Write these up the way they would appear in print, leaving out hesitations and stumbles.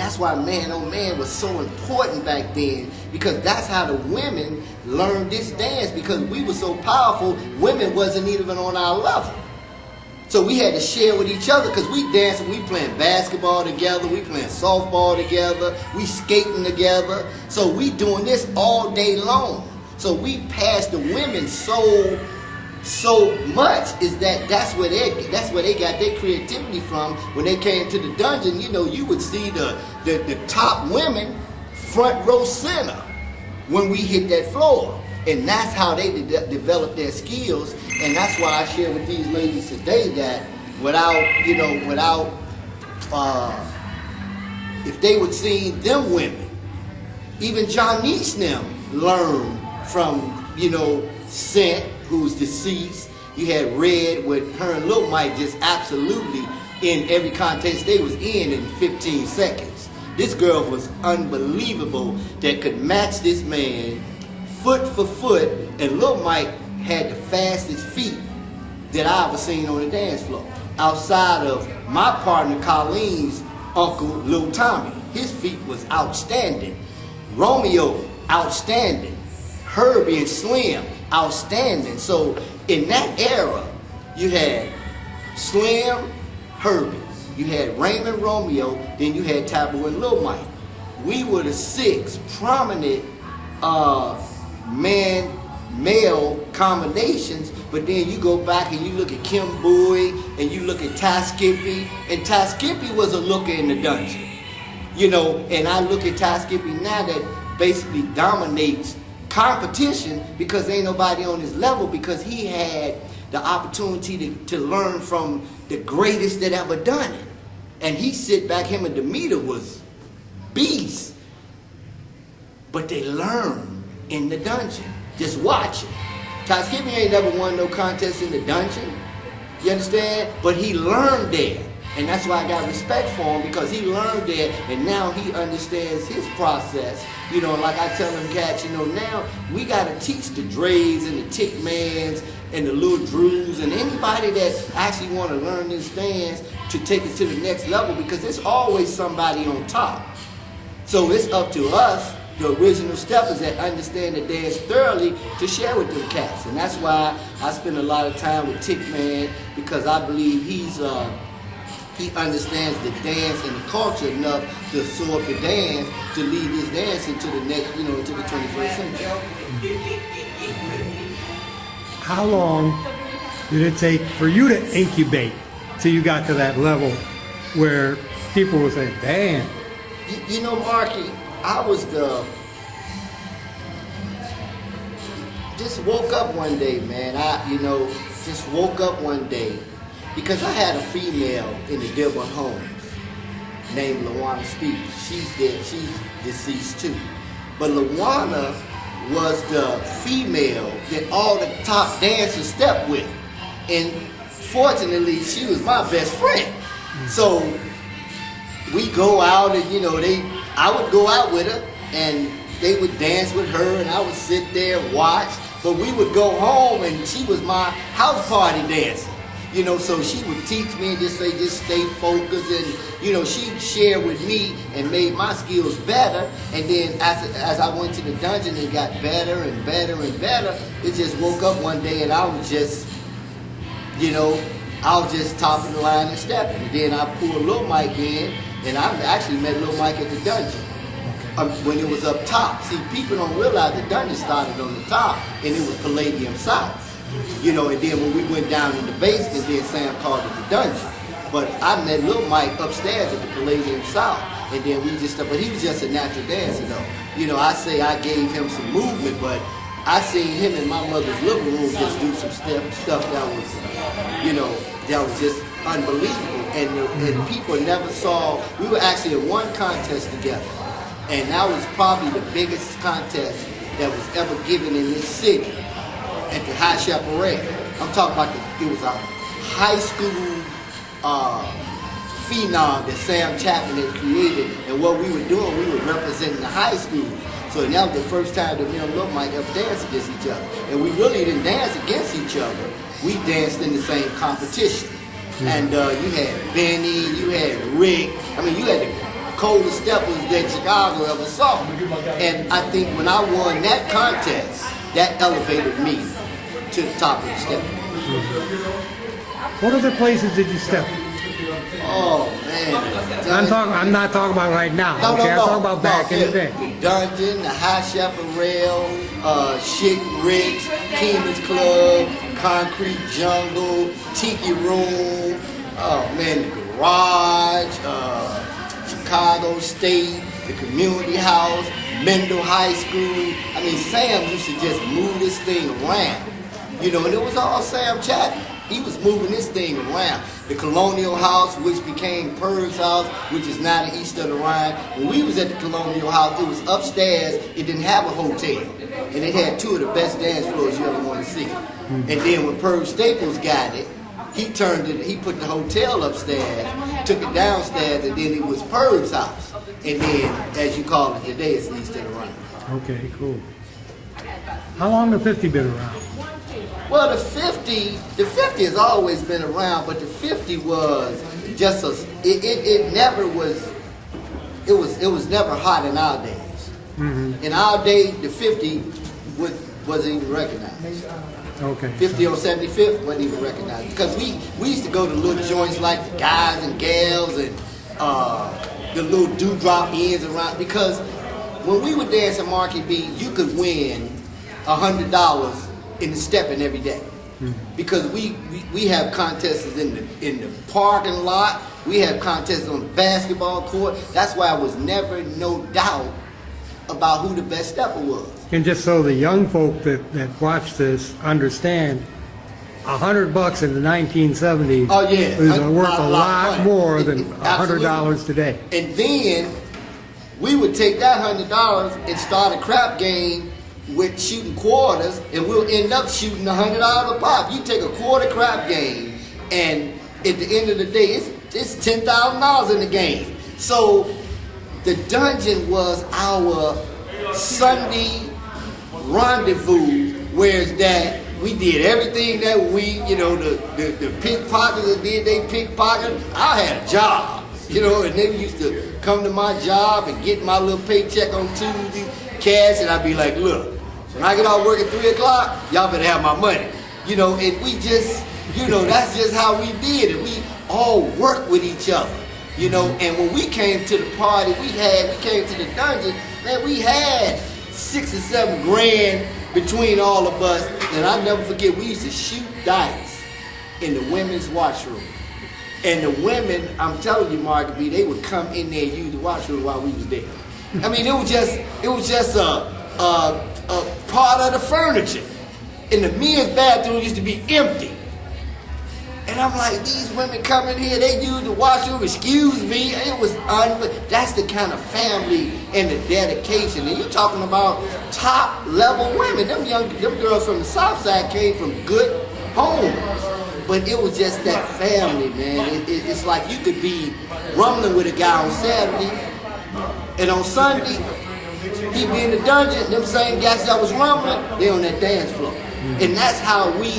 that's why Man on Man was so important back then, because that's how the women learned this dance, because we were so powerful, women wasn't even on our level. So we had to share with each other, because we dancing, we playing basketball together, we playing softball together, we skating together. So we doing this all day long. So we passed the women so much, is that's where they got their creativity from. When they came to the dungeon, you know, you would see the top women front row center when we hit that floor. And that's how they develop their skills. And that's why I share with these ladies today that if they would see them women, even Johnny's them learn from, you know, Scent, who's deceased. You had Red with her and Lil Mike just absolutely in every contest they was in 15 seconds. This girl was unbelievable that could match this man foot for foot, and Lil Mike had the fastest feet that I ever seen on the dance floor. Outside of my partner Colleen's uncle, Lil Tommy. His feet was outstanding. Romeo, outstanding. Herbie and Slim, outstanding. So in that era, you had Slim, Herbie. You had Raymond, Romeo, then you had Taboo and Lil Mike. We were the 6 prominent male combinations, but then you go back and you look at Kim Bowie and you look at Ty Skippy, and Ty Skippy was a looker in the dungeon. You know, and I look at Ty Skippy now that basically dominates competition, because ain't nobody on his level, because he had the opportunity to learn from the greatest that ever done it. And he sit back, him and Demeter was beasts, but they learn in the dungeon. Just watch it. Ty Skippy ain't never won no contest in the dungeon. You understand? But he learned there. And that's why I got respect for him, because he learned there, and now he understands his process. You know, like I tell them cats, you know, now we got to teach the Dre's and the Tickmans and the Lil Drews and anybody that actually want to learn this dance to take it to the next level, because there's always somebody on top. So it's up to us, the original steppers that understand the dance thoroughly, to share with them cats. And that's why I spend a lot of time with Tickman, because I believe he understands the dance and the culture enough to absorb the dance to lead this dance into the next, you know, into the 21st century. How long did it take for you to incubate till you got to that level where people were saying, damn? You know, Marky, I was just woke up one day, man. Just woke up one day, because I had a female in the Dearborn homes named LaWanna Speaks. She's dead. She's deceased too. But LaWanna was the female that all the top dancers stepped with. And fortunately, she was my best friend. So we go out and, you know, I would go out with her and they would dance with her and I would sit there and watch. But we would go home and she was my house party dancer. You know, so she would teach me and just say, just stay focused, and, you know, she'd share with me and made my skills better. And then as I went to the dungeon, it got better and better and better. It just woke up one day and I was just, you know, I was just top of the line and stepping. And then I pulled Lil Mike in, and I actually met Lil Mike at the dungeon when it was up top. See, people don't realize the dungeon started on the top, and it was Palladium South. You know, and then when we went down in the basement, then Sam called it the dungeon. But I met Lil Mike upstairs at the Palladium South, and then we just, but he was just a natural dancer though. You know, I say I gave him some movement, but I seen him in my mother's living room just do some stuff that was, you know, that was just unbelievable. And people never saw, we were actually in one contest together, and that was probably the biggest contest that was ever given in this city. At the High Chaparral. I'm talking about it was a high school phenom that Sam Chapman had created, and what we were doing, we were representing the high school. So that was the first time that me and Lil Mike ever danced against each other. And we really didn't dance against each other. We danced in the same competition. And you had Benny, you had Rick. I mean, you had the coldest steppers that Chicago ever saw. And I think when I won that contest, that elevated me to the top of the step. What other places did you step? Oh man, I'm not talking about right now. No, okay, no, I'm talking about back in the day. The Dungeon, the High Chaparral, Chic Ricks, Keenan's Club, Concrete Jungle, Tiki Room. Oh man, the Garage, Chicago State, the Community House, Mendel High School. I mean, Sam used to just move this thing around, you know, and it was all Sam Chapman. He was moving this thing around. The Colonial House, which became Purr's house, which is now the East of the Rhine. When we was at the Colonial House, it was upstairs. It didn't have a hotel. And it had two of the best dance floors you ever want to see. And then when Purr Staples got it, he put the hotel upstairs, took it downstairs, and then it was Purr's house. And then, as you call it today, it's the East of the Rhine. Okay, cool. How long has 50 been around? Well, the 50 has always been around, but the 50 was just it was never hot in our days. In our day, the 50 wasn't even recognized. Okay. 50 on 75th wasn't even recognized because we used to go to little joints like the Guys and Gals and the little dewdrop ends around, because when we would dance at Market B, you could win $100 in the Steppin every day, because we have contests in the parking lot, we have contests on the basketball court. That's why I was never no doubt about who the best stepper was. And just so the young folk that watch this understand, $100 in the 1970s was worth a lot more than $100 today. And then we would take that $100 and start a crap game with shooting quarters, and we'll end up shooting $100 a pop. You take a quarter crap game, and at the end of the day, it's $10,000 in the game. So the Dungeon was our Sunday rendezvous, whereas that we did everything that you know, the pickpockets did they pickpocket. I had a job, you know, and they used to come to my job and get my little paycheck on Tuesday, cash, and I'd be like, look, when I get off work at 3 o'clock, y'all better have my money. You know, and we just, you know, that's just how we did it. We all worked with each other, you know, and when we came to the party, we came to the Dungeon, man, we had $6 or $7 grand between all of us. And I'll never forget, we used to shoot dice in the women's washroom. And the women, I'm telling you, Margaret B, they would come in there and use the washroom while we was there. I mean, it was just a part of the furniture. And the men's bathroom used to be empty. And I'm like, these women come in here, they use the washroom, excuse me. It was that's the kind of family and the dedication. And you're talking about top level women. Them girls from the South Side came from good homes. But it was just that family, man. It's like you could be rumbling with a guy on Saturday, and on Sunday, he be in the Dungeon, them same guys that was rumbling, they on that dance floor. And that's how we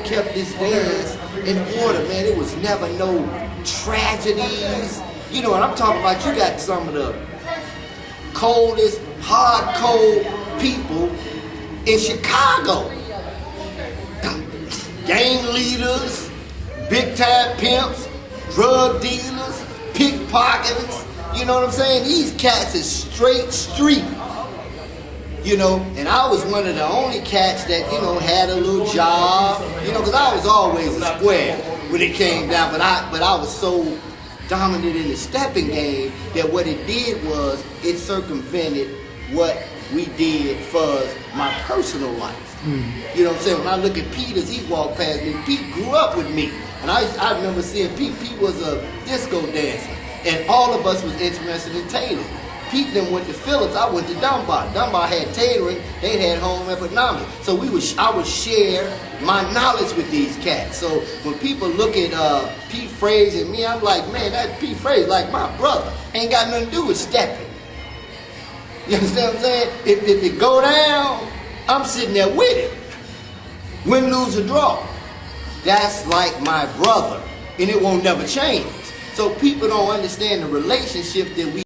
kept this dance in order, man. It was never no tragedies. You know what I'm talking about? You got some of the coldest, hardcore people in Chicago. Gang leaders, big time pimps, drug dealers, pickpockets. You know what I'm saying? These cats is straight street. You know, and I was one of the only cats that, you know, had a little job, you know, because I was always a square when it came down, but I was so dominant in the stepping game that what it did was it circumvented what we did for my personal life. You know what I'm saying? When I look at Pete as he walked past me, Pete grew up with me. And I remember seeing Pete. Pete was a disco dancer. And all of us was interested in tailoring. Pete then went to Phillips, I went to Dunbar. Dunbar had tailoring, they had home economics. So I would share my knowledge with these cats. So when people look at Pete Frazier and me, I'm like, man, that Pete Frazier, like my brother, ain't got nothing to do with stepping. You understand what I'm saying? If it go down, I'm sitting there with it. Win, lose, or draw. That's like my brother, and it won't never change. So people don't understand the relationship that we